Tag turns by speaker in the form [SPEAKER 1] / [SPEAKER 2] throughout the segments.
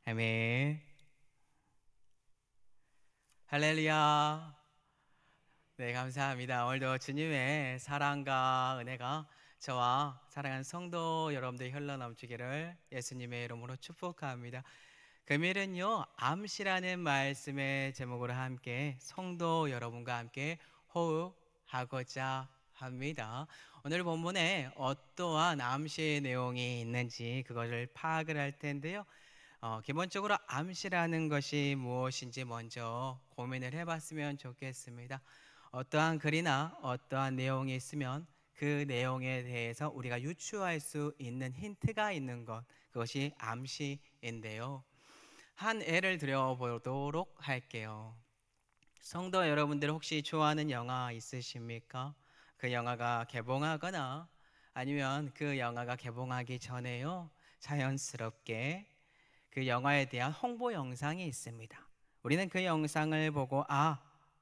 [SPEAKER 1] 아멘. 할렐루야. 네, 감사합니다. 오늘도 주님의 사랑과 은혜가 저와 사랑하는 성도 여러분들 흘러넘치기를 예수님의 이름으로 축복합니다. 금일은요, 암시라는 말씀의 제목으로 함께 성도 여러분과 함께 호흡하고자 합니다. 오늘 본문에 어떠한 암시의 내용이 있는지 그것을 파악을 할 텐데요. 기본적으로 암시라는 것이 무엇인지 먼저 고민을 해봤으면 좋겠습니다. 어떠한 글이나 어떠한 내용이 있으면 그 내용에 대해서 우리가 유추할 수 있는 힌트가 있는 것, 그것이 암시인데요. 한 예를 들어보도록 할게요. 성도 여러분들 혹시 좋아하는 영화 있으십니까? 그 영화가 개봉하거나 아니면 그 영화가 개봉하기 전에요, 자연스럽게 그 영화에 대한 홍보 영상이 있습니다. 우리는 그 영상을 보고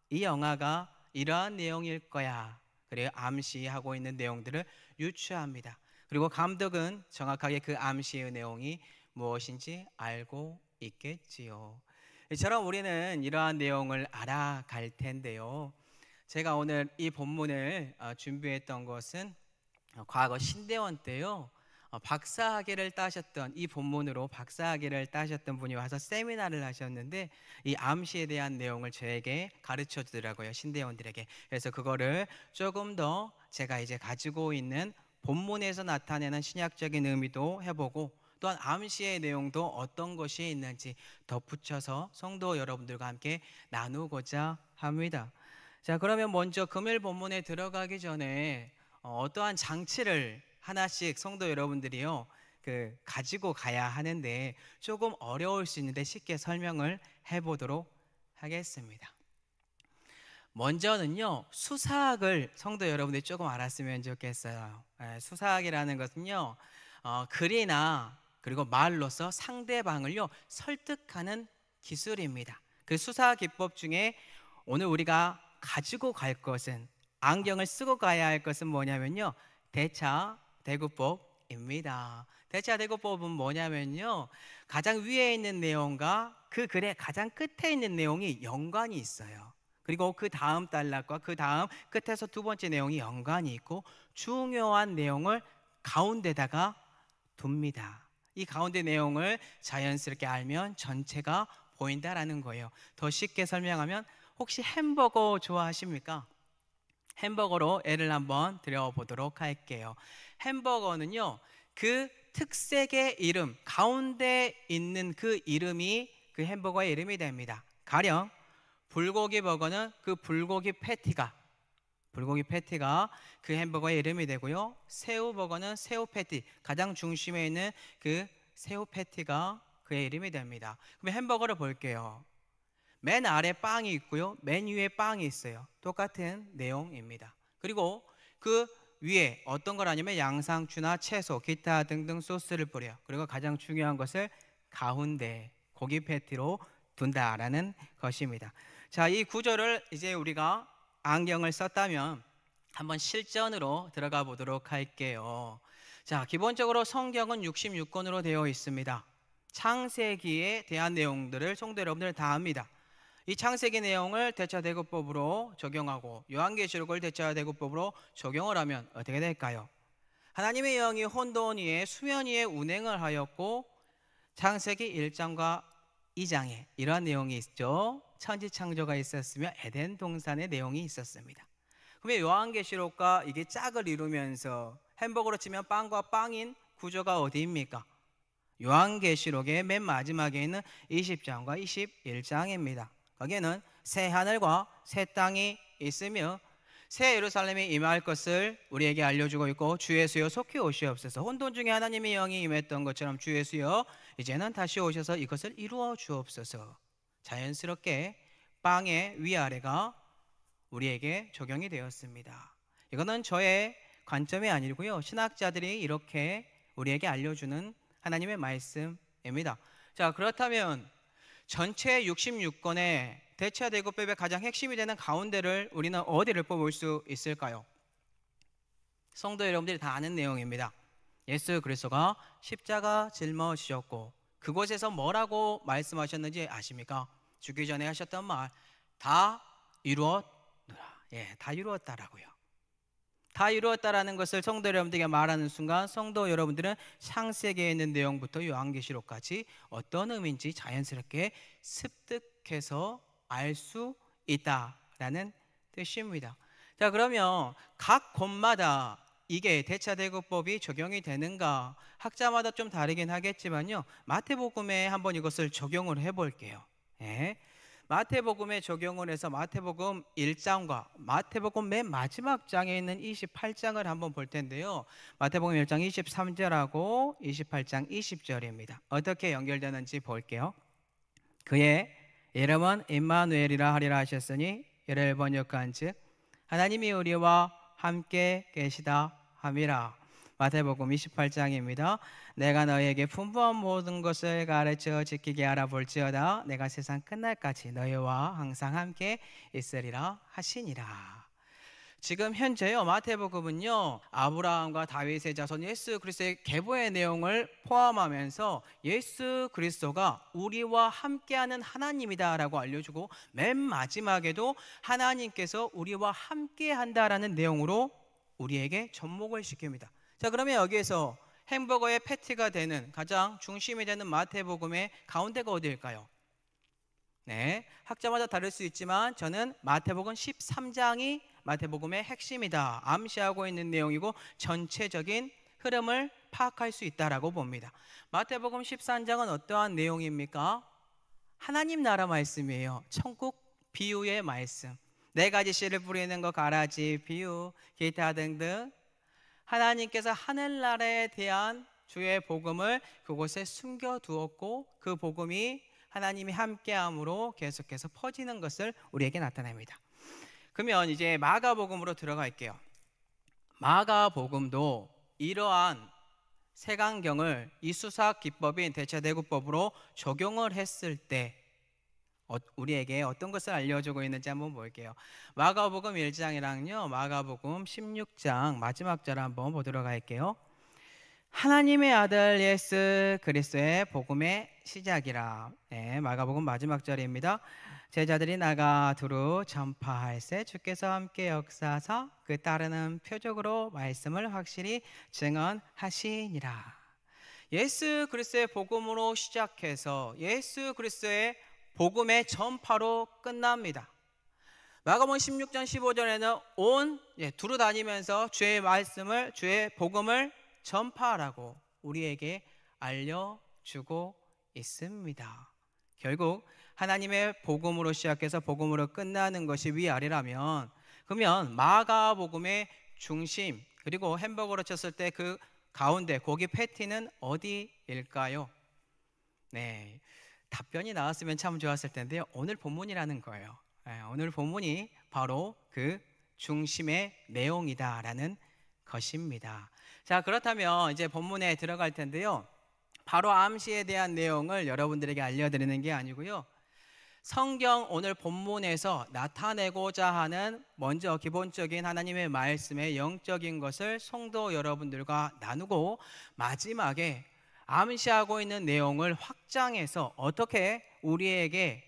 [SPEAKER 1] 이 영화가 이러한 내용일 거야, 그리고 암시하고 있는 내용들을 유추합니다. 그리고 감독은 정확하게 그 암시의 내용이 무엇인지 알고 있겠지요. 이처럼 우리는 이러한 내용을 알아갈 텐데요. 제가 오늘 이 본문을 준비했던 것은 과거 신대원 때요, 박사학위를 따셨던, 이 본문으로 박사학위를 따셨던 분이 와서 세미나를 하셨는데 이 암시에 대한 내용을 저에게 가르쳐 주더라고요, 신대원들에게. 그래서 그거를 조금 더 제가 이제 가지고 있는 본문에서 나타내는 신약적인 의미도 해보고, 또한 암시의 내용도 어떤 것이 있는지 덧붙여서 성도 여러분들과 함께 나누고자 합니다. 자, 그러면 먼저 금요일 본문에 들어가기 전에 어떠한 장치를 하나씩 성도 여러분들이요, 가지고 가야 하는데 조금 어려울 수 있는데 쉽게 설명을 해보도록 하겠습니다. 먼저는요, 수사학을 성도 여러분들이 조금 알았으면 좋겠어요. 수사학이라는 것은요, 글이나 그리고 말로서 상대방을요 설득하는 기술입니다. 그 수사 기법 중에 오늘 우리가 가지고 갈 것은, 안경을 쓰고 가야 할 것은 뭐냐면요, 대차대구법입니다. 대차대구법은 뭐냐면요, 가장 위에 있는 내용과 그 글의 가장 끝에 있는 내용이 연관이 있어요. 그리고 그 다음 단락과 그 다음 끝에서 두 번째 내용이 연관이 있고, 중요한 내용을 가운데다가 둡니다. 이 가운데 내용을 자연스럽게 알면 전체가 보인다라는 거예요. 더 쉽게 설명하면, 혹시 햄버거 좋아하십니까? 햄버거로 예를 한번 드려보도록 할게요. 햄버거는요, 그 특색의 이름, 가운데 있는 그 이름이 그 햄버거의 이름이 됩니다. 가령 불고기 버거는 그 불고기 패티가 그 햄버거의 이름이 되고요, 새우 버거는 새우 패티, 가장 중심에 있는 그 새우 패티가 그의 이름이 됩니다. 그럼 햄버거를 볼게요. 맨 아래 빵이 있고요, 맨 위에 빵이 있어요. 똑같은 내용입니다. 그리고 그 위에 어떤 걸 하냐면 양상추나 채소, 기타 등등 소스를 뿌려요. 그리고 가장 중요한 것을 가운데 고기 패티로 둔다라는 것입니다. 자, 이 구조를 이제 우리가 안경을 썼다면 한번 실전으로 들어가 보도록 할게요. 자, 기본적으로 성경은 66권으로 되어 있습니다. 창세기에 대한 내용들을 성도 여러분들 다 압니다. 이 창세기 내용을 대차대구법으로 적용하고 요한계시록을 대차대구법으로 적용을 하면 어떻게 될까요? 하나님의 영이 혼돈 위에 수면 위에 운행을 하였고, 창세기 1장과 2장에 이러한 내용이 있죠. 천지창조가 있었으며 에덴 동산의 내용이 있었습니다. 그러면 요한계시록과 이게 짝을 이루면서 햄버거로 치면 빵과 빵인 구조가 어디입니까? 요한계시록의 맨 마지막에 있는 20장과 21장입니다. 거기에는 새 하늘과 새 땅이 있으며 새 예루살렘이 임할 것을 우리에게 알려주고 있고, 주 예수여 속히 오시옵소서. 혼돈 중에 하나님의 영이 임했던 것처럼 주 예수여 이제는 다시 오셔서 이것을 이루어 주옵소서. 자연스럽게 빵의 위아래가 우리에게 적용이 되었습니다. 이거는 저의 관점이 아니고요, 신학자들이 이렇게 우리에게 알려주는 하나님의 말씀입니다. 자, 그렇다면 전체 66권의 대차대구법의 가장 핵심이 되는 가운데를 우리는 어디를 뽑을 수 있을까요? 성도 여러분들이 다 아는 내용입니다. 예수 그리스도가 십자가 짊어지셨고 그곳에서 뭐라고 말씀하셨는지 아십니까? 죽기 전에 하셨던 말, 다 이루었노라. 예, 다 이루었다라고요. 다 이루었다라는 것을 성도 여러분들에게 말하는 순간 성도 여러분들은 창세기에 있는 내용부터 요한계시록까지 어떤 의미인지 자연스럽게 습득해서 알 수 있다라는 뜻입니다. 자, 그러면 각 곳마다 이게 대차대구법이 적용이 되는가? 학자마다 좀 다르긴 하겠지만요, 마태복음에 한번 이것을 적용을 해볼게요. 예. 마태복음에 적용을 해서 마태복음 1장과 마태복음 맨 마지막 장에 있는 28장을 한번 볼 텐데요, 마태복음 1장 23절하고 28장 20절입니다. 어떻게 연결되는지 볼게요. 그의 이름은 임마누엘이라 하리라 하셨으니 이를 번역한즉 하나님이 우리와 함께 계시다 함이라. 마태복음 28장입니다. 내가 너희에게 풍부한 모든 것을 가르쳐 지키게 하라 볼지어다 내가 세상 끝날까지 너희와 항상 함께 있으리라 하시니라. 지금 현재요, 마태복음은요, 아브라함과 다윗의 자손 예수 그리스도의 계보의 내용을 포함하면서 예수 그리스도가 우리와 함께하는 하나님이다라고 알려주고, 맨 마지막에도 하나님께서 우리와 함께한다라는 내용으로 우리에게 접목을 시킵니다. 자, 그러면 여기에서 햄버거의 패티가 되는 가장 중심이 되는 마태복음의 가운데가 어디일까요? 네, 학자마다 다를 수 있지만 저는 마태복음 13장이 마태복음의 핵심이다, 암시하고 있는 내용이고 전체적인 흐름을 파악할 수 있다라고 봅니다. 마태복음 13장은 어떠한 내용입니까? 하나님 나라 말씀이에요. 천국 비유의 말씀, 네 가지 씨를 뿌리는 것, 가라지 비유, 기타 등등 하나님께서 하늘나라에 대한 주의 복음을 그곳에 숨겨두었고 그 복음이 하나님이 함께함으로 계속해서 퍼지는 것을 우리에게 나타냅니다. 그러면 이제 마가복음으로 들어갈게요. 마가복음도 이러한 세강경을 이 수사 기법인 대차대구법으로 적용을 했을 때 우리에게 어떤 것을 알려주고 있는지 한번 볼게요. 마가복음 1장이랑요 마가복음 16장 마지막 절 한번 보도록 할게요. 하나님의 아들 예수 그리스도의 복음의 시작이라. 네, 마가복음 마지막 절입니다. 제자들이 나가 두루 전파할세 주께서 함께 역사하사 그 따르는 표적으로 말씀을 확실히 증언하시니라. 예수 그리스도의 복음으로 시작해서 예수 그리스도의 복음의 전파로 끝납니다. 마가복음 16장 15절에는 두루 다니면서 주의 말씀을, 주의 복음을 전파하라고 우리에게 알려주고 있습니다. 결국 하나님의 복음으로 시작해서 복음으로 끝나는 것이 위아래라면, 그러면 마가복음의 중심, 그리고 햄버거로 쳤을 때 그 가운데 고기 패티는 어디일까요? 네, 답변이 나왔으면 참 좋았을 텐데요, 오늘 본문이라는 거예요. 오늘 본문이 바로 그 중심의 내용이다라는 것입니다. 자, 그렇다면 이제 본문에 들어갈 텐데요, 바로 암시에 대한 내용을 여러분들에게 알려드리는 게 아니고요, 성경 오늘 본문에서 나타내고자 하는 먼저 기본적인 하나님의 말씀의 영적인 것을 성도 여러분들과 나누고, 마지막에 암시하고 있는 내용을 확장해서 어떻게 우리에게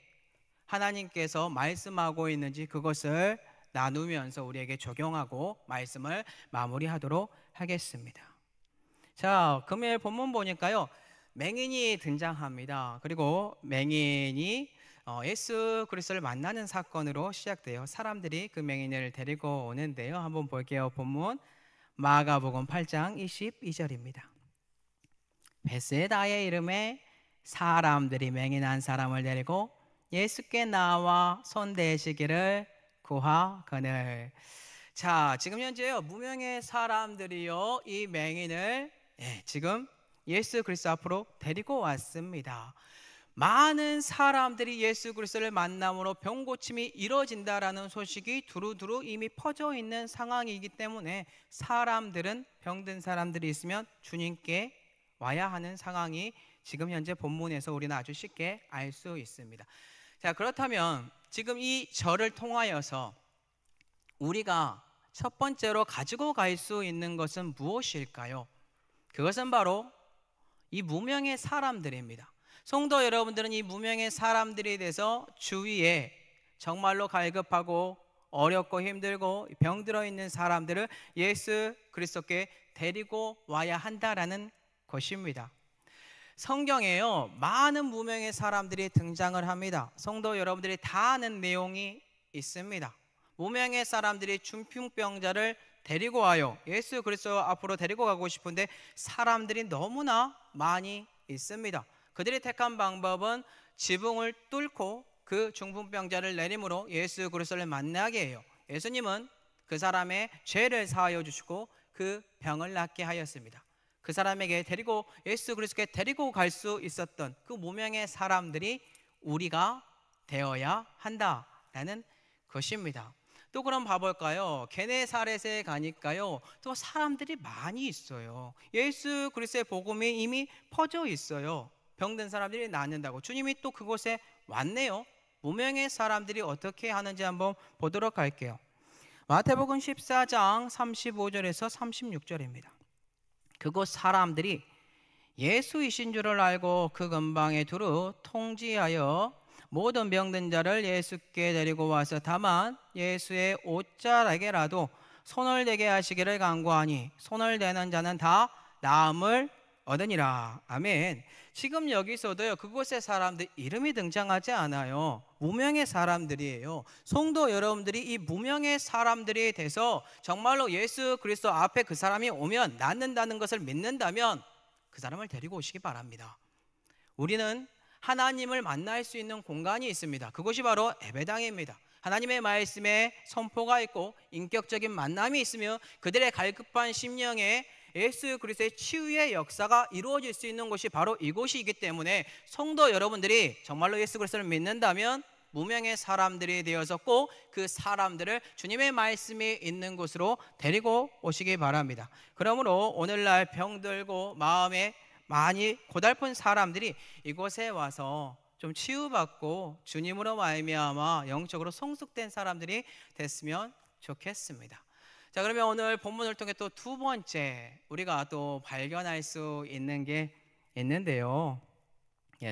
[SPEAKER 1] 하나님께서 말씀하고 있는지 그것을 나누면서 우리에게 적용하고 말씀을 마무리하도록 하겠습니다. 자, 금요일 본문 보니까요, 맹인이 등장합니다. 그리고 맹인이 예수 그리스도를 만나는 사건으로 시작돼요. 사람들이 그 맹인을 데리고 오는데요, 한번 볼게요. 본문 마가복음 8장 22절입니다. 베세다의 이름에 사람들이 맹인 한 사람을 데리고 예수께 나와 손대시기를 구하거늘. 자, 지금 현재요, 무명의 사람들이요 이 맹인을 지금 예수 그리스도 앞으로 데리고 왔습니다. 많은 사람들이 예수 그리스도를 만남으로 병 고침이 이루어진다라는 소식이 두루두루 이미 퍼져 있는 상황이기 때문에 사람들은, 병든 사람들이 있으면 주님께 와야 하는 상황이 지금 현재 본문에서 우리는 아주 쉽게 알 수 있습니다. 자, 그렇다면 지금 이 절을 통하여서 우리가 첫 번째로 가지고 갈 수 있는 것은 무엇일까요? 그것은 바로 이 무명의 사람들입니다. 성도 여러분들은 이 무명의 사람들에 대해서 주위에 정말로 갈급하고 어렵고 힘들고 병들어 있는 사람들을 예수 그리스도께 데리고 와야 한다라는 것입니다. 성경에요, 많은 무명의 사람들이 등장을 합니다. 성도 여러분들이 다 아는 내용이 있습니다. 무명의 사람들이 중풍병자를 데리고 와요. 예수 그리스도 앞으로 데리고 가고 싶은데 사람들이 너무나 많이 있습니다. 그들이 택한 방법은 지붕을 뚫고 그 중풍병자를 내림으로 예수 그리스도를 만나게 해요. 예수님은 그 사람의 죄를 사하여 주시고 그 병을 낫게 하였습니다. 그 사람에게 예수 그리스도께 데리고 갈 수 있었던 그 무명의 사람들이 우리가 되어야 한다라는 것입니다. 또 그럼 봐볼까요? 게네사렛에 가니까요, 또 사람들이 많이 있어요. 예수 그리스도의 복음이 이미 퍼져 있어요. 병든 사람들이 낫는다고 주님이 또 그곳에 왔네요. 무명의 사람들이 어떻게 하는지 한번 보도록 할게요. 마태복음 14장 35절에서 36절입니다. 그곳 사람들이 예수이신 줄을 알고 그 근방에 두루 통지하여 모든 병든 자를 예수께 데리고 와서 다만 예수의 옷자락에라도 손을 대게 하시기를 간구하니 손을 대는 자는 다 나음을 얻으니라. 아멘. 지금 여기서도요, 그곳의 사람들 이름이 등장하지 않아요. 무명의 사람들이에요. 성도 여러분들이 이 무명의 사람들에 대해서 정말로 예수 그리스도 앞에 그 사람이 오면 낫는다는 것을 믿는다면 그 사람을 데리고 오시기 바랍니다. 우리는 하나님을 만날 수 있는 공간이 있습니다. 그것이 바로 예배당입니다. 하나님의 말씀에 선포가 있고 인격적인 만남이 있으며 그들의 갈급한 심령에 예수 그리스도의 치유의 역사가 이루어질 수 있는 곳이 바로 이곳이기 때문에 성도 여러분들이 정말로 예수 그리스도를 믿는다면 무명의 사람들이 되어서 꼭 그 사람들을 주님의 말씀이 있는 곳으로 데리고 오시기 바랍니다. 그러므로 오늘날 병들고 마음에 많이 고달픈 사람들이 이곳에 와서 좀 치유받고 주님으로 말미암아 영적으로 성숙된 사람들이 됐으면 좋겠습니다. 자, 그러면 오늘 본문을 통해 또 두 번째 우리가 또 발견할 수 있는 게 있는데요.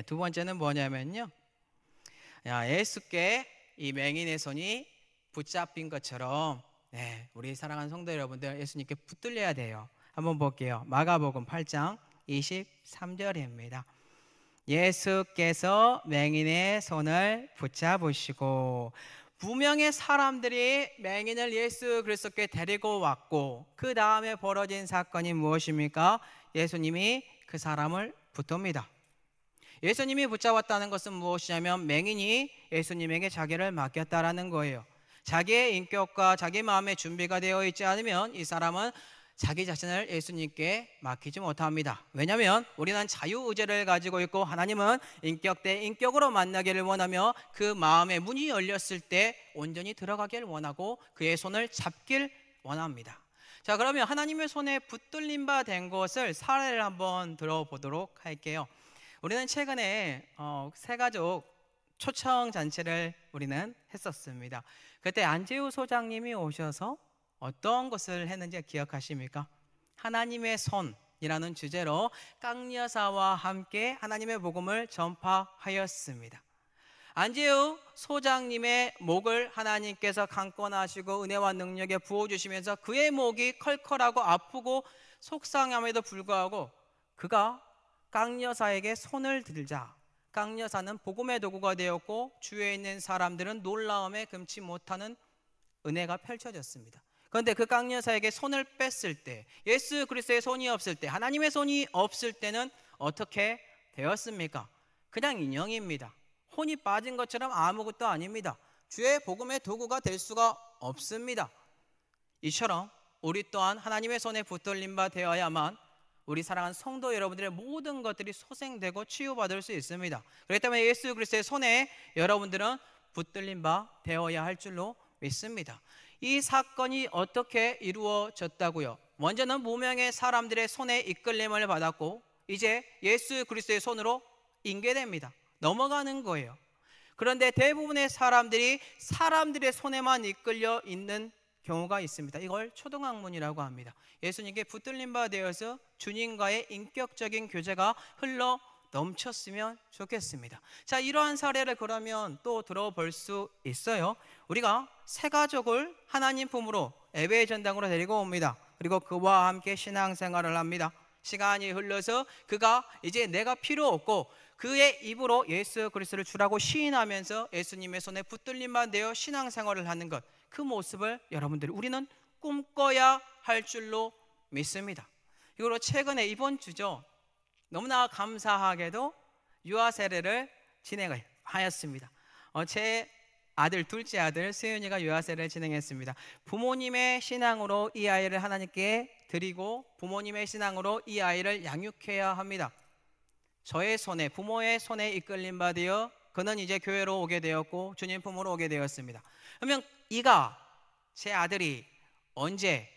[SPEAKER 1] 두 번째는 뭐냐면요, 예수께 이 맹인의 손이 붙잡힌 것처럼 우리 사랑하는 성도 여러분들 예수님께 붙들려야 돼요. 한번 볼게요. 마가복음 8장 23절입니다. 예수께서 맹인의 손을 붙잡으시고, 무명의 사람들이 맹인을 예수 그리스도께 데리고 왔고 그 다음에 벌어진 사건이 무엇입니까? 예수님이 그 사람을 붙듭니다. 예수님이 붙잡았다는 것은 무엇이냐면 맹인이 예수님에게 자기를 맡겼다라는 거예요. 자기의 인격과 자기 마음의 준비가 되어 있지 않으면 이 사람은 자기 자신을 예수님께 맡기지 못합니다. 왜냐하면 우리는 자유의지를 가지고 있고 하나님은 인격 대 인격으로 만나기를 원하며 그 마음의 문이 열렸을 때 온전히 들어가기를 원하고 그의 손을 잡길 원합니다. 자, 그러면 하나님의 손에 붙들림 바 된 것을 사례를 한번 들어보도록 할게요. 우리는 최근에 새가족 초청 잔치를 우리는 했었습니다. 그때 안재우 소장님이 오셔서 어떤 것을 했는지 기억하십니까? 하나님의 손이라는 주제로 깡여사와 함께 하나님의 복음을 전파하였습니다. 안재우 소장님의 목을 하나님께서 강권하시고 은혜와 능력에 부어주시면서 그의 목이 컬컬하고 아프고 속상함에도 불구하고 그가 깡여사에게 손을 들자 깡여사는 복음의 도구가 되었고 주위에 있는 사람들은 놀라움에 금치 못하는 은혜가 펼쳐졌습니다. 그런데 그 깡여사에게 손을 뺐을 때, 예수 그리스도의 손이 없을 때, 하나님의 손이 없을 때는 어떻게 되었습니까? 그냥 인형입니다. 혼이 빠진 것처럼 아무것도 아닙니다. 주의 복음의 도구가 될 수가 없습니다. 이처럼 우리 또한 하나님의 손에 붙들림 바 되어야만 우리 사랑하는 성도 여러분들의 모든 것들이 소생되고 치유받을 수 있습니다. 그렇기 때문에 예수 그리스도의 손에 여러분들은 붙들림 바 되어야 할 줄로 믿습니다. 이 사건이 어떻게 이루어졌다고요? 먼저는 무명의 사람들의 손에 이끌림을 받았고 이제 예수 그리스도의 손으로 인계됩니다. 넘어가는 거예요. 그런데 대부분의 사람들이 사람들의 손에만 이끌려 있는 경우가 있습니다. 이걸 초등학문이라고 합니다. 예수님께 붙들림 바 되어서 주님과의 인격적인 교제가 흘러 넘쳤으면 좋겠습니다. 자, 이러한 사례를 그러면 또 들어볼 수 있어요. 우리가 세 가족을 하나님 품으로 예배의 전당으로 데리고 옵니다. 그리고 그와 함께 신앙생활을 합니다. 시간이 흘러서 그가 이제 내가 필요 없고 그의 입으로 예수 그리스도를 주라고 시인하면서 예수님의 손에 붙들림만 되어 신앙생활을 하는 것, 그 모습을 여러분들이 우리는 꿈꿔야 할 줄로 믿습니다. 이거로 최근에 이번 주죠, 너무나 감사하게도 유아 세례를 진행을 하였습니다. 제 아들, 둘째 아들 수윤이가 유아 세례를 진행했습니다. 부모님의 신앙으로 이 아이를 하나님께 드리고 부모님의 신앙으로 이 아이를 양육해야 합니다. 저의 손에, 부모의 손에 이끌림 받으여 그는 이제 교회로 오게 되었고 주님 품으로 오게 되었습니다. 그러면 이가, 제 아들이 언제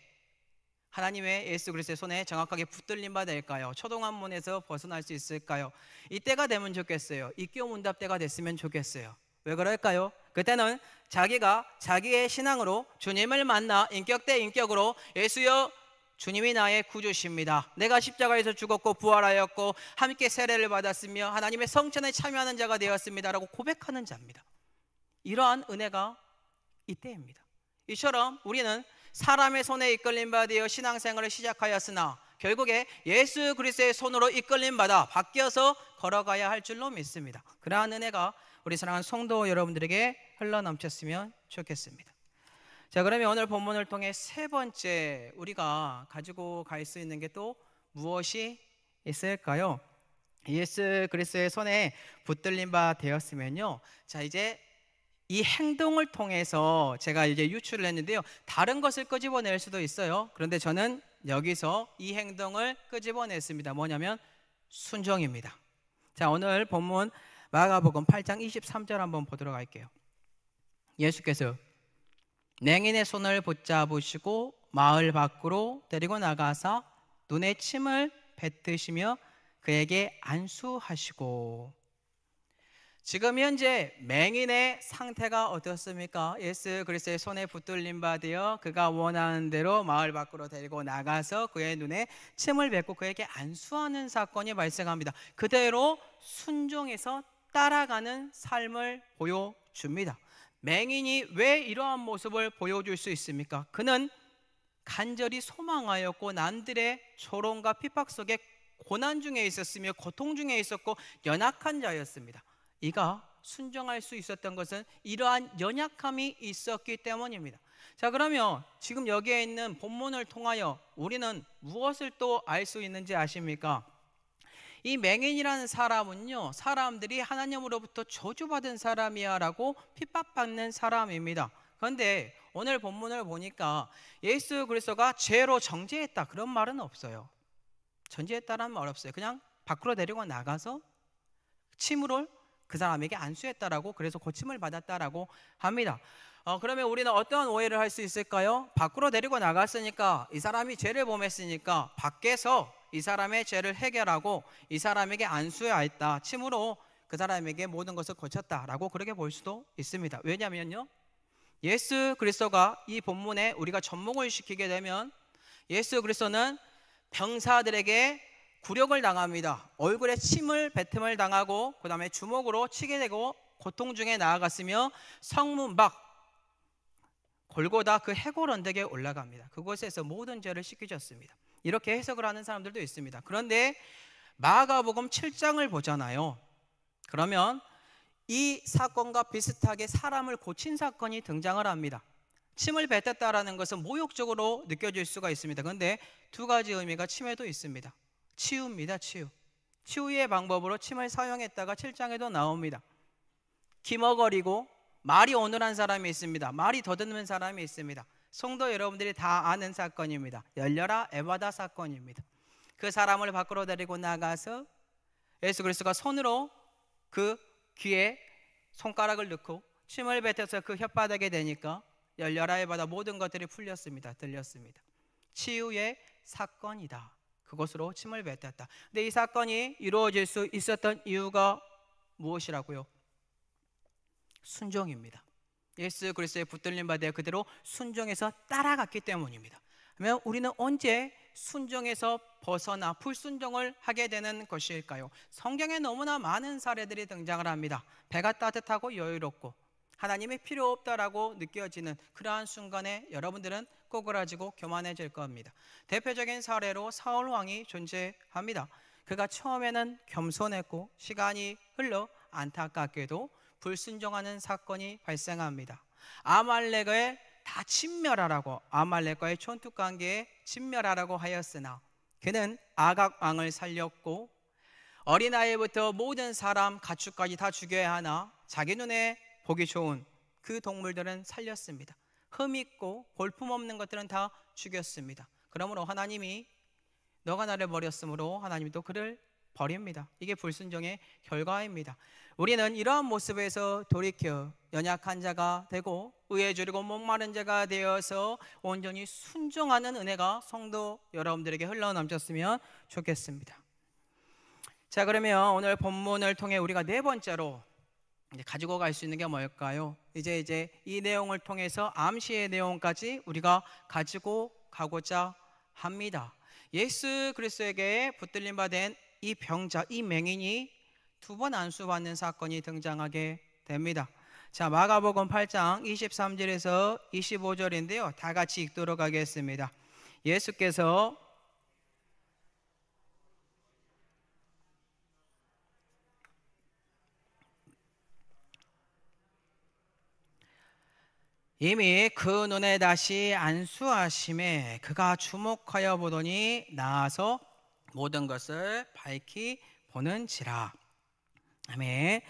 [SPEAKER 1] 하나님의 예수 그리스도의 손에 정확하게 붙들림 받을까요? 초동환문에서 벗어날 수 있을까요? 이때가 되면 좋겠어요. 입교문답 때가 됐으면 좋겠어요. 왜 그럴까요? 그때는 자기가 자기의 신앙으로 주님을 만나 인격 대 인격으로 예수여 주님이 나의 구주십니다. 내가 십자가에서 죽었고 부활하였고 함께 세례를 받았으며 하나님의 성전에 참여하는 자가 되었습니다 라고 고백하는 자입니다. 이러한 은혜가 이때입니다. 이처럼 우리는 사람의 손에 이끌림 받아 신앙생활을 시작하였으나 결국에 예수 그리스도의 손으로 이끌림 받아 바뀌어서 걸어가야 할 줄로 믿습니다. 그러한 은혜가 우리 사랑하는 성도 여러분들에게 흘러넘쳤으면 좋겠습니다. 자, 그러면 오늘 본문을 통해 세 번째 우리가 가지고 갈 수 있는 게 또 무엇이 있을까요? 예수 그리스도의 손에 붙들림 바 되었으면요, 자, 이제 이 행동을 통해서 제가 이제 유추를 했는데요, 다른 것을 끄집어낼 수도 있어요. 그런데 저는 여기서 이 행동을 끄집어냈습니다. 뭐냐면 순종입니다. 자, 오늘 본문 마가복음 8장 23절 한번 보도록 할게요. 예수께서 맹인의 손을 붙잡으시고 마을 밖으로 데리고 나가사 눈에 침을 뱉으시며 그에게 안수하시고. 지금 현재 맹인의 상태가 어떻습니까? 예수 그리스도의 손에 붙들림 받으여 그가 원하는 대로 마을 밖으로 데리고 나가서 그의 눈에 침을 뱉고 그에게 안수하는 사건이 발생합니다. 그대로 순종해서 따라가는 삶을 보여줍니다. 맹인이 왜 이러한 모습을 보여줄 수 있습니까? 그는 간절히 소망하였고 남들의 조롱과 핍박 속에 고난 중에 있었으며 고통 중에 있었고 연약한 자였습니다. 이가 순종할 수 있었던 것은 이러한 연약함이 있었기 때문입니다. 자, 그러면 지금 여기에 있는 본문을 통하여 우리는 무엇을 또 알 수 있는지 아십니까? 이 맹인이라는 사람은요, 사람들이 하나님으로부터 저주받은 사람이야 라고 핍박받는 사람입니다. 그런데 오늘 본문을 보니까 예수 그리스도가 죄로 정죄했다 그런 말은 없어요. 정죄했다라는 말 없어요. 그냥 밖으로 데리고 나가서 침으로 그 사람에게 안수했다라고, 그래서 고침을 받았다라고 합니다. 그러면 우리는 어떤 오해를 할 수 있을까요? 밖으로 데리고 나갔으니까, 이 사람이 죄를 범했으니까 밖에서 이 사람의 죄를 해결하고 이 사람에게 안수하였다, 침으로 그 사람에게 모든 것을 고쳤다라고 그렇게 볼 수도 있습니다. 왜냐하면요, 예수 그리스도가 이 본문에 우리가 접목을 시키게 되면 예수 그리스도는 병사들에게 굴욕을 당합니다. 얼굴에 침을 뱉음을 당하고 그 다음에 주먹으로 치게 되고 고통 중에 나아갔으며 성문 밖 골고다 그 해골 언덕에 올라갑니다. 그곳에서 모든 죄를 씻기셨습니다. 이렇게 해석을 하는 사람들도 있습니다. 그런데 마가복음 7장을 보잖아요. 그러면 이 사건과 비슷하게 사람을 고친 사건이 등장을 합니다. 침을 뱉었다라는 것은 모욕적으로 느껴질 수가 있습니다. 그런데 두 가지 의미가 침에도 있습니다. 치유입니다. 치유의 방법으로 침을 사용했다가 7장에도 나옵니다. 기머거리고 말이 어눌한 사람이 있습니다. 말이 더듬는 사람이 있습니다. 성도 여러분들이 다 아는 사건입니다. 열려라 에바다 사건입니다. 그 사람을 밖으로 데리고 나가서 예수 그리스도가 손으로 그 귀에 손가락을 넣고 침을 뱉어서 그 혓바닥에 대니까 열려라 에바다 모든 것들이 풀렸습니다. 들렸습니다. 치유의 사건이다. 그것으로 침을 뱉었다. 근데 이 사건이 이루어질 수 있었던 이유가 무엇이라고요? 순종입니다. 예수 그리스도의 붙들림 받아 그대로 순종해서 따라갔기 때문입니다. 그러면 우리는 언제 순종에서 벗어나 불순종을 하게 되는 것일까요? 성경에 너무나 많은 사례들이 등장을 합니다. 배가 따뜻하고 여유롭고 하나님이 필요 없다라고 느껴지는 그러한 순간에 여러분들은 꼬그라지고 교만해질 겁니다. 대표적인 사례로 사울 왕이 존재합니다. 그가 처음에는 겸손했고 시간이 흘러 안타깝게도 불순종하는 사건이 발생합니다. 아말렉을 다 진멸하라고, 아말렉과의 촌투관계에 진멸하라고 하였으나 그는 아각 왕을 살렸고 어린아이부터 모든 사람 가축까지 다 죽여야 하나 자기 눈에 보기 좋은 그 동물들은 살렸습니다. 흠 있고 볼품없는 것들은 다 죽였습니다. 그러므로 하나님이 너가 나를 버렸으므로 하나님이 또 그를 버립니다. 이게 불순종의 결과입니다. 우리는 이러한 모습에서 돌이켜 연약한 자가 되고 의에 줄이고 목마른 자가 되어서 온전히 순종하는 은혜가 성도 여러분들에게 흘러넘쳤으면 좋겠습니다. 자, 그러면 오늘 본문을 통해 우리가 네 번째로 이제 가지고 갈 수 있는 게 뭘까요? 이제 이 내용을 통해서 암시의 내용까지 우리가 가지고 가고자 합니다. 예수 그리스도에게 붙들림 받은 이 병자, 이 맹인이 두 번 안수받는 사건이 등장하게 됩니다. 자, 마가복음 8장 23절에서 25절인데요. 다 같이 읽도록 하겠습니다. 예수께서 이미 그 눈에 다시 안수하심에 그가 주목하여 보더니 나아서 모든 것을 밝히 보는지라. 아멘.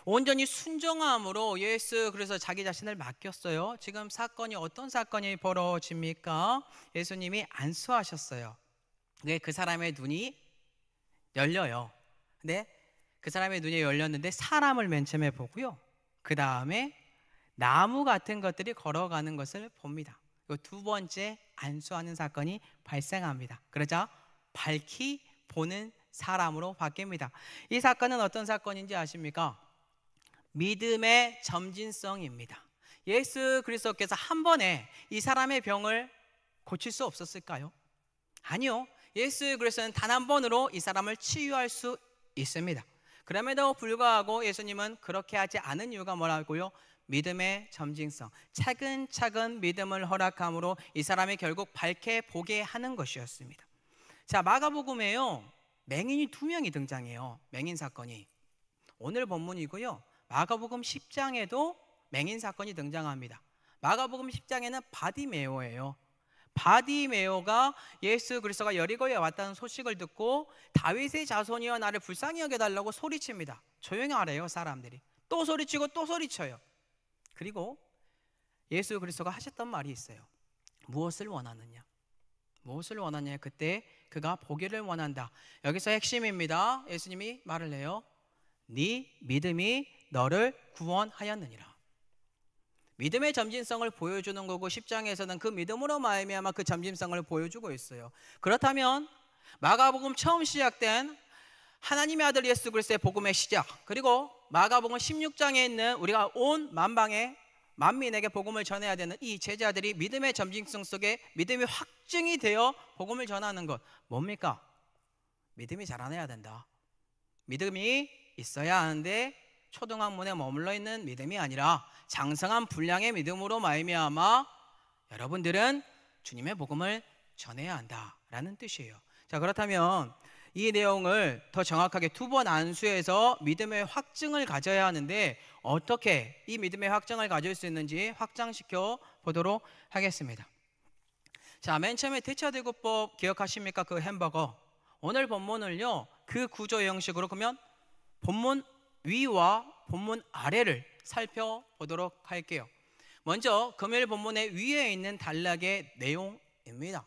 [SPEAKER 1] 온전히 순종함으로 예수 그래서 자기 자신을 맡겼어요. 지금 사건이 어떤 사건이 벌어집니까? 예수님이 안수하셨어요. 네, 그 사람의 눈이 열려요. 근데 그 사람의 눈이 열렸는데 사람을 맨 처음에 보고요. 그 다음에 나무 같은 것들이 걸어가는 것을 봅니다. 두 번째 안수하는 사건이 발생합니다. 그러자 밝히 보는 사람으로 바뀝니다. 이 사건은 어떤 사건인지 아십니까? 믿음의 점진성입니다. 예수 그리스도께서 한 번에 이 사람의 병을 고칠 수 없었을까요? 아니요. 예수 그리스도는 단 한 번으로 이 사람을 치유할 수 있습니다. 그럼에도 불구하고 예수님은 그렇게 하지 않은 이유가 뭐라고요? 믿음의 점진성, 차근차근 믿음을 허락함으로 이 사람이 결국 밝게 보게 하는 것이었습니다. 자, 마가복음에요 맹인이 두 명이 등장해요. 맹인 사건이 오늘 본문이고요. 마가복음 10장에도 맹인 사건이 등장합니다. 마가복음 10장에는 바디메오예요. 바디메오가 예수 그리스도가 여리고에 왔다는 소식을 듣고 다윗의 자손이여 나를 불쌍히 여겨달라고 소리칩니다. 조용히 하래요. 사람들이 또 소리치고 또 소리쳐요. 그리고 예수 그리스도가 하셨던 말이 있어요. 무엇을 원하느냐? 무엇을 원하냐? 그때 그가 보기를 원한다. 여기서 핵심입니다. 예수님이 말을 해요. 네 믿음이 너를 구원하였느니라. 믿음의 점진성을 보여주는 거고 10장에서는 그 믿음으로 말미암아 그 점진성을 보여주고 있어요. 그렇다면 마가복음 처음 시작된 하나님의 아들 예수 그리스도의 복음의 시작, 그리고 마가복음 16장에 있는 우리가 온 만방에 만민에게 복음을 전해야 되는 이 제자들이 믿음의 점진성 속에 믿음이 확증이 되어 복음을 전하는 것, 뭡니까? 믿음이 자라나야 된다. 믿음이 있어야 하는데 초등학문에 머물러 있는 믿음이 아니라 장성한 분량의 믿음으로 말미암아 여러분들은 주님의 복음을 전해야 한다라는 뜻이에요. 자, 그렇다면 이 내용을 더 정확하게 두 번 안수해서 믿음의 확증을 가져야 하는데 어떻게 이 믿음의 확증을 가질 수 있는지 확장시켜 보도록 하겠습니다. 자, 맨 처음에 대처대구법 기억하십니까? 그 햄버거. 오늘 본문을요 그 구조 형식으로 그러면 본문 위와 본문 아래를 살펴보도록 할게요. 먼저 금요일 본문의 위에 있는 단락의 내용입니다.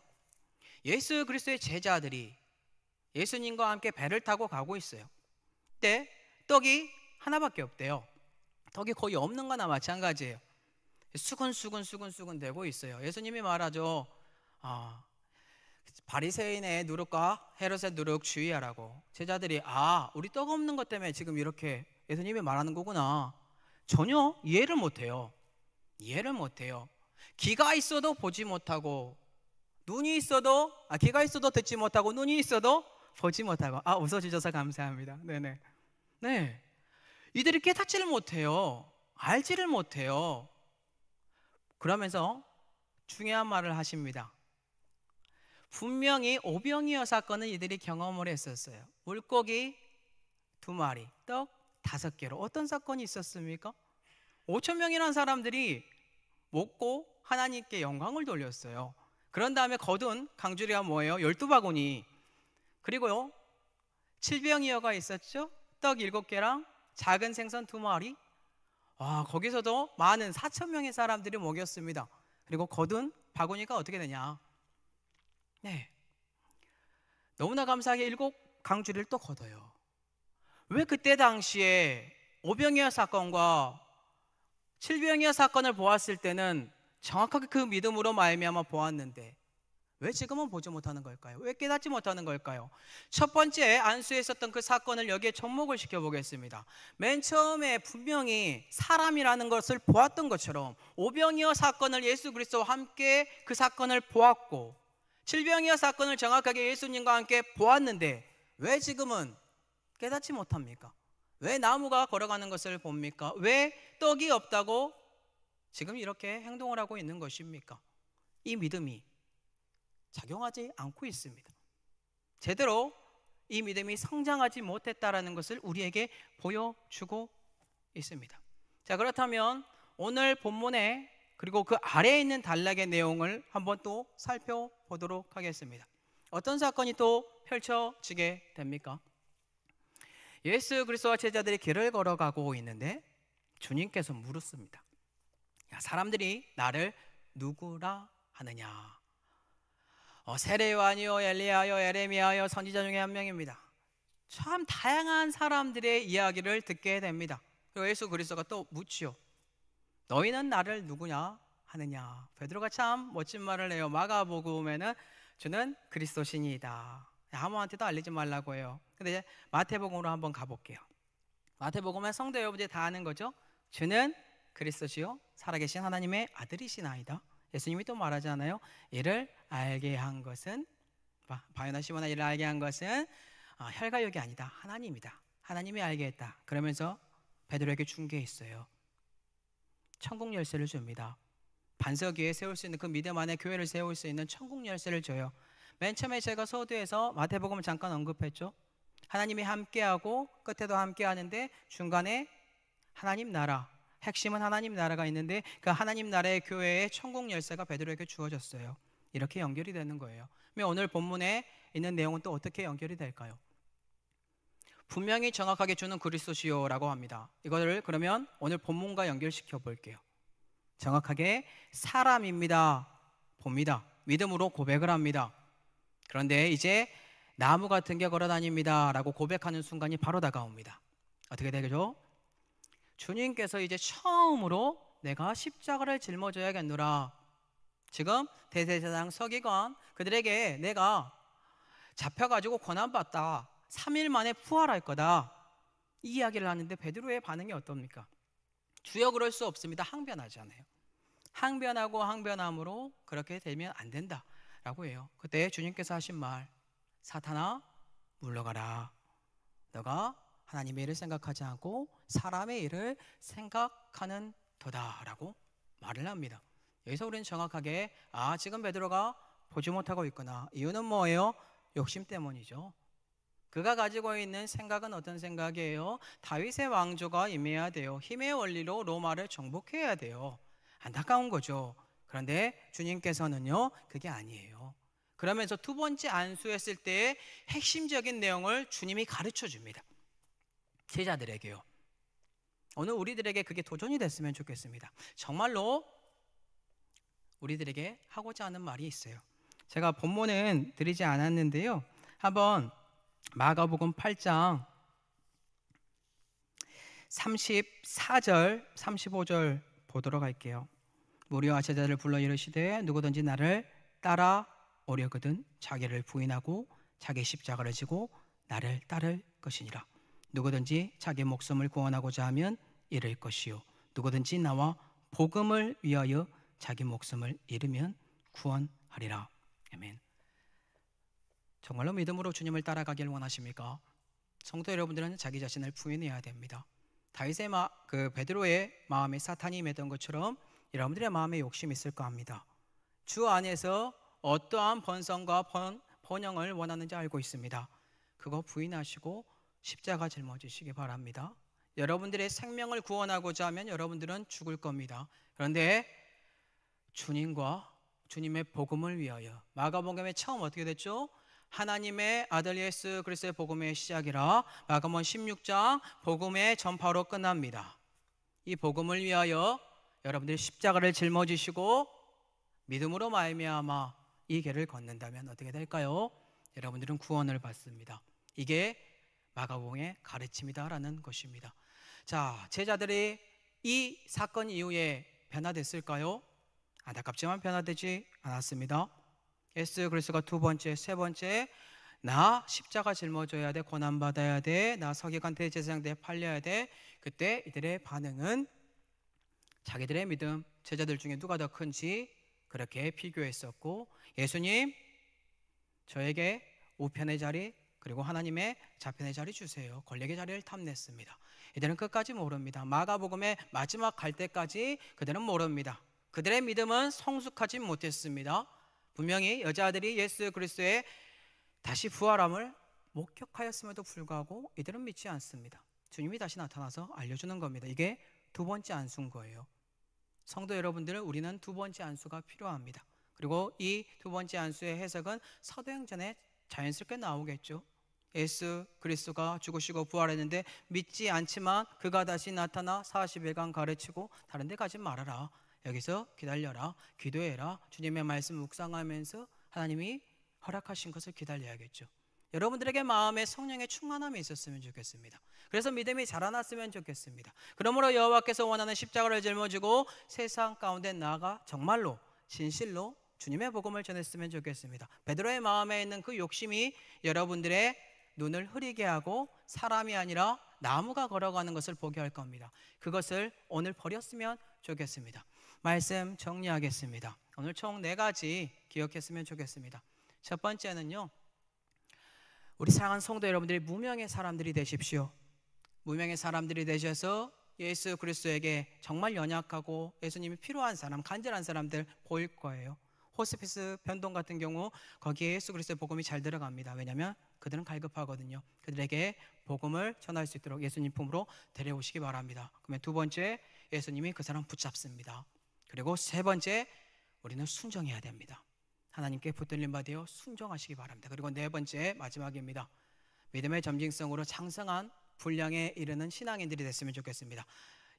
[SPEAKER 1] 예수 그리스도의 제자들이 예수님과 함께 배를 타고 가고 있어요. 그때 떡이 하나밖에 없대요. 떡이 거의 없는 거나 마찬가지예요. 수근수근 되고 있어요. 예수님이 말하죠. 바리새인의 누룩과 헤롯의 누룩 주의하라고. 제자들이 우리 떡 없는 것 때문에 지금 이렇게 예수님이 말하는 거구나. 전혀 이해를 못해요. 귀가 있어도 보지 못하고 눈이 있어도 귀가 있어도 듣지 못하고 눈이 있어도 보지 못하고. 웃어주셔서 감사합니다. 네네. 네, 이들이 깨닫지를 못해요. 알지를 못해요. 그러면서 중요한 말을 하십니다. 분명히 오병이어 사건은 이들이 경험을 했었어요. 물고기 2마리, 떡 5개로. 어떤 사건이 있었습니까? 5,000명이라는 사람들이 먹고 하나님께 영광을 돌렸어요. 그런 다음에 거둔 강주리가 뭐예요? 12바구니. 그리고요 7병이어가 있었죠. 떡 7개랑 작은 생선 2마리. 거기서도 많은 4,000명의 사람들이 먹였습니다. 그리고 거둔 바구니가 어떻게 되냐? 네, 너무나 감사하게 7강주리를 또 거둬요. 왜 그때 당시에 오병이어 사건과 7병이어 사건을 보았을 때는 정확하게 그 믿음으로 말미암아 보았는데 왜 지금은 보지 못하는 걸까요? 왜 깨닫지 못하는 걸까요? 첫 번째 안수에 있었던 그 사건을 여기에 접목을 시켜보겠습니다. 맨 처음에 분명히 사람이라는 것을 보았던 것처럼 오병이어 사건을 예수 그리스도와 함께 그 사건을 보았고 7병이어 사건을 정확하게 예수님과 함께 보았는데 왜 지금은 깨닫지 못합니까? 왜 나무가 걸어가는 것을 봅니까? 왜 떡이 없다고 지금 이렇게 행동을 하고 있는 것입니까? 이 믿음이 작용하지 않고 있습니다. 제대로 이 믿음이 성장하지 못했다라는 것을 우리에게 보여주고 있습니다. 자, 그렇다면 오늘 본문에 그리고 그 아래에 있는 단락의 내용을 한번 또 살펴보도록 하겠습니다. 어떤 사건이 또 펼쳐지게 됩니까? 예수 그리스도와 제자들이 길을 걸어가고 있는데 주님께서 물었습니다. 야, 사람들이 나를 누구라 하느냐? 세례요한이요, 엘리야요, 에레미야요, 선지자 중에 한 명입니다. 참 다양한 사람들의 이야기를 듣게 됩니다. 그리고 예수 그리스도가 또 묻지요. 너희는 나를 누구냐 하느냐? 베드로가 참 멋진 말을 해요. 마가복음에는 주는 그리스도시니이다. 아무한테도 알리지 말라고 해요. 근데 이제 마태복음으로 한번 가볼게요. 마태복음은 성도 여러분들이 다 아는 거죠. 주는 그리스도시요 살아계신 하나님의 아들이시나이다. 예수님이 또 말하잖아요. 이를 알게 한 것은 바요나 시모나 이를 알게 한 것은 혈과육이 아니다. 하나님이다. 하나님이 알게 했다. 그러면서 베드로에게 준 게 있어요. 천국 열쇠를 줍니다. 반석 위에 세울 수 있는 그 믿음 안에 교회를 세울 수 있는 천국 열쇠를 줘요. 맨 처음에 제가 서두에서 마태복음을 잠깐 언급했죠. 하나님이 함께하고 끝에도 함께하는데 중간에 하나님 나라, 핵심은 하나님 나라가 있는데 그 하나님 나라의 교회의 천국 열쇠가 베드로에게 주어졌어요. 이렇게 연결이 되는 거예요. 그러면 오늘 본문에 있는 내용은 또 어떻게 연결이 될까요? 분명히 정확하게 주는 그리스도시요라고 합니다. 이거를 그러면 오늘 본문과 연결시켜 볼게요. 정확하게 사람입니다. 봅니다. 믿음으로 고백을 합니다. 그런데 이제 나무 같은 게 걸어다닙니다 라고 고백하는 순간이 바로 다가옵니다. 어떻게 되죠? 주님께서 이제 처음으로 내가 십자가를 짊어져야겠노라. 지금 대제사장 서기관 그들에게 내가 잡혀가지고 고난받다 3일 만에 부활할 거다 이 이야기를 하는데 베드로의 반응이 어떻습니까? 주여 그럴 수 없습니다. 항변하잖아요. 항변하고 항변함으로 그렇게 되면 안 된다 라고 해요. 그때 주님께서 하신 말, 사탄아 물러가라. 너가 하나님의 일을 생각하지 않고 사람의 일을 생각하는 도다 라고 말을 합니다. 여기서 우리는 정확하게 지금 베드로가 보지 못하고 있구나. 이유는 뭐예요? 욕심 때문이죠. 그가 가지고 있는 생각은 어떤 생각이에요? 다윗의 왕조가 임해야 돼요. 힘의 원리로 로마를 정복해야 돼요. 안타까운 거죠. 그런데 주님께서는요 그게 아니에요. 그러면서 두 번째 안수했을 때의 핵심적인 내용을 주님이 가르쳐 줍니다. 제자들에게요. 오늘 우리들에게 그게 도전이 됐으면 좋겠습니다. 정말로 우리들에게 하고자 하는 말이 있어요. 제가 본문은 드리지 않았는데요. 한번 마가복음 8장 34절 35절 보도록 할게요. 무리와 제자들을 불러 이르시되 누구든지 나를 따라오려거든 자기를 부인하고 자기 십자가를 지고 나를 따를 것이니라. 누구든지 자기 목숨을 구원하고자 하면 잃을 것이요 누구든지 나와 복음을 위하여 자기 목숨을 잃으면 구원하리라. 아멘. 정말로 믿음으로 주님을 따라가길 원하십니까? 성도 여러분들은 자기 자신을 부인해야 됩니다. 다윗의 베드로의 마음에 사탄이 임했던 것처럼 여러분들의 마음에 욕심이 있을까 합니다. 주 안에서 어떠한 번성과 번영을 원하는지 알고 있습니다. 그거 부인하시고 십자가 짊어지시기 바랍니다. 여러분들의 생명을 구원하고자 하면 여러분들은 죽을 겁니다. 그런데 주님과 주님의 복음을 위하여, 마가복음에 처음 어떻게 됐죠? 하나님의 아들 예수 그리스도의 복음의 시작이라 마가복음 16장 복음의 전파로 끝납니다. 이 복음을 위하여 여러분들이 십자가를 짊어지시고 믿음으로 말미암아 이 길을 걷는다면 어떻게 될까요? 여러분들은 구원을 받습니다. 이게 마가복음의 가르침이다라는 것입니다. 자, 제자들이 이 사건 이후에 변화됐을까요? 안타깝지만 변화되지 않았습니다. 예수 그리스도가 두 번째, 세 번째, 나 십자가 짊어져야 돼, 고난받아야 돼, 나 서기관 대제사장대에 팔려야 돼. 그때 이들의 반응은 자기들의 믿음, 제자들 중에 누가 더 큰지 그렇게 비교했었고, 예수님 저에게 우편의 자리 그리고 하나님의 좌편의 자리 주세요, 권력의 자리를 탐냈습니다. 이들은 끝까지 모릅니다. 마가복음의 마지막 갈 때까지 그들은 모릅니다. 그들의 믿음은 성숙하지 못했습니다. 분명히 여자들이 예수 그리스도의 다시 부활함을 목격하였음에도 불구하고 이들은 믿지 않습니다. 주님이 다시 나타나서 알려주는 겁니다. 이게 두 번째 안수인 거예요. 성도 여러분들, 우리는 두 번째 안수가 필요합니다. 그리고 이 두 번째 안수의 해석은 사도행전에 자연스럽게 나오겠죠. 예수 그리스도가 죽으시고 부활했는데 믿지 않지만 그가 다시 나타나 40일간 가르치고 다른 데 가지 말아라, 여기서 기다려라, 기도해라, 주님의 말씀 묵상하면서 하나님이 허락하신 것을 기다려야겠죠. 여러분들에게 마음에 성령의 충만함이 있었으면 좋겠습니다. 그래서 믿음이 자라났으면 좋겠습니다. 그러므로 여호와께서 원하는 십자가를 짊어지고 세상 가운데 나아가 정말로 진실로 주님의 복음을 전했으면 좋겠습니다. 베드로의 마음에 있는 그 욕심이 여러분들의 눈을 흐리게 하고 사람이 아니라 나무가 걸어가는 것을 보게 할 겁니다. 그것을 오늘 버렸으면 좋겠습니다. 말씀 정리하겠습니다. 오늘 총 4가지 기억했으면 좋겠습니다. 첫 번째는요, 우리 사랑하는 성도 여러분들이 무명의 사람들이 되십시오. 무명의 사람들이 되셔서 예수 그리스도에게 정말 연약하고 예수님이 필요한 사람, 간절한 사람들 보일 거예요. 호스피스 변동 같은 경우 거기에 예수 그리스도의 복음이 잘 들어갑니다. 왜냐하면 그들은 갈급하거든요. 그들에게 복음을 전할 수 있도록 예수님 품으로 데려오시기 바랍니다. 그러면 두 번째, 예수님이 그 사람 붙잡습니다. 그리고 세 번째, 우리는 순종해야 됩니다. 하나님께 붙들림 받으여 순종하시기 바랍니다. 그리고 네 번째, 마지막입니다. 믿음의 점진성으로 장성한 분량에 이르는 신앙인들이 됐으면 좋겠습니다.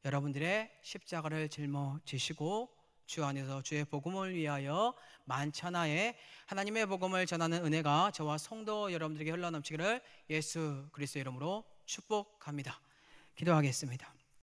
[SPEAKER 1] 여러분들의 십자가를 짊어지시고 주 안에서 주의 복음을 위하여 만천하에 하나님의 복음을 전하는 은혜가 저와 성도 여러분들에게 흘러넘치기를 예수 그리스도 이름으로 축복합니다. 기도하겠습니다.